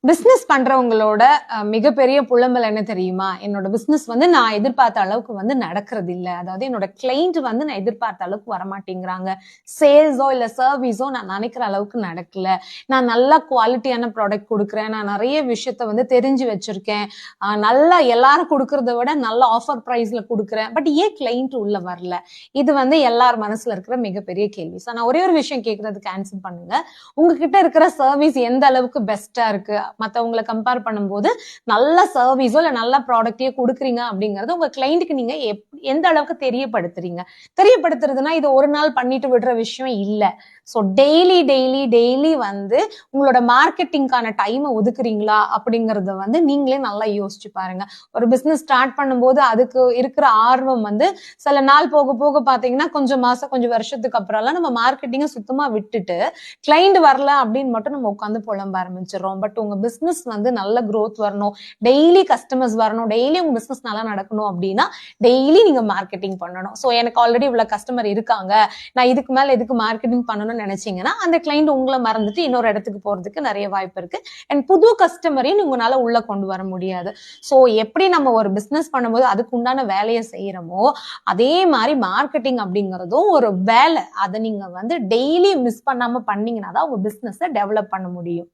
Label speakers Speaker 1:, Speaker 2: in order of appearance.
Speaker 1: Business பண்றவங்களோட மிகப்பெரிய புலம்பல் என்ன தெரியுமா? என்னோட பிசினஸ் நான் எதிர்பார்த்த அளவுக்கு நடக்கிறது இல்ல. அதாவது என்னோட கிளைண்ட் நான் எதிர்பார்த்த அளவுக்கு வரமாட்டேங்கிறாங்க. சேல்ஸோ இல்ல சர்வீஸோ நான் நினைக்கிற அளவுக்கு நடக்கல. நான் நல்ல குவாலிட்டியான ப்ராடக்ட் கொடுக்குறேன். நான் நிறைய விஷயத்த தெரிஞ்சு வச்சிருக்கேன். நல்லா எல்லாரும் கொடுக்கறத விட நல்ல ஆஃபர் பிரைஸ்ல கொடுக்குறேன். பட் ஏன் கிளைண்ட் உள்ள வரல? இது எல்லார் மனசுல இருக்கிற மிகப்பெரிய கேள்வி. நான் ஒரே ஒரு விஷயம் கேட்கறதுக்கு ஆன்சர் பண்ணுங்க. உங்ககிட்ட இருக்கிற சர்வீஸ் எந்த அளவுக்கு பெஸ்டா இருக்கு? மத்தவங்களை கம்பேர் பண்ணும்போது நல்ல சர்வீஸோ இல்ல நல்ல ப்ராடக்டையோ கொடுக்குறீங்க அப்படிங்கறது உங்க கிளைண்ட்டுக்கு நீங்க எந்த அளவுக்கு தெரியப்படுத்துறீங்க? தெரியப்படுத்துறதுன்னா இது ஒரு நாள் பண்ணிட்டு விடுற விஷயம் இல்ல. ஸோ டெய்லி உங்களோட மார்க்கெட்டிங்கான டைமை ஒதுக்குறீங்களா அப்படிங்கறத நீங்களே நல்லா யோசிச்சு பாருங்க. ஒரு பிசினஸ் ஸ்டார்ட் பண்ணும்போது அதுக்கு இருக்கிற ஆர்வம் சில நாள் போக போக பாத்தீங்கன்னா கொஞ்சம் மாசம் கொஞ்சம் வருஷத்துக்கு அப்புறம்லாம் நம்ம மார்க்கெட்டிங்கை சுத்தமா விட்டுட்டு கிளைண்ட் வரல அப்படின்னு மட்டும் நம்ம உட்காந்து புலம்ப ஆரம்பிச்சிடறோம். பட் உங்க பிசினஸ் நல்ல growth வரணும், டெய்லி கஸ்டமர்ஸ் வரணும், டெய்லி உங்க பிசினஸ் நல்லா நடக்கணும் அப்படின்னா டெய்லி நீங்க மார்க்கெட்டிங் பண்ணணும். ஸோ எனக்கு ஆல்ரெடி இவ்வளவு கஸ்டமர் இருக்காங்க, நான் இதுக்கு மேல எதுக்கு மார்க்கெட்டிங் பண்ணணும்னு நினைச்சீங்கன்னா அந்த கிளைண்ட் உங்களை மறந்துட்டு இன்னொரு இடத்துக்கு போறதுக்கு நிறைய வாய்ப்பு இருக்கு. அண்ட் புது கஸ்டமரையும் உங்களால உள்ள கொண்டு வர முடியாது. ஸோ எப்படி நம்ம ஒரு பிசினஸ் பண்ணும்போது அதுக்கு உண்டான வேலையை செய்யறோமோ அதே மாதிரி மார்க்கெட்டிங் அப்படிங்கறதும் ஒரு வேலை. அதை நீங்க டெய்லி மிஸ் பண்ணாம பண்ணீங்கன்னா தான் உங்க பிசினஸை டெவலப் பண்ண முடியும்.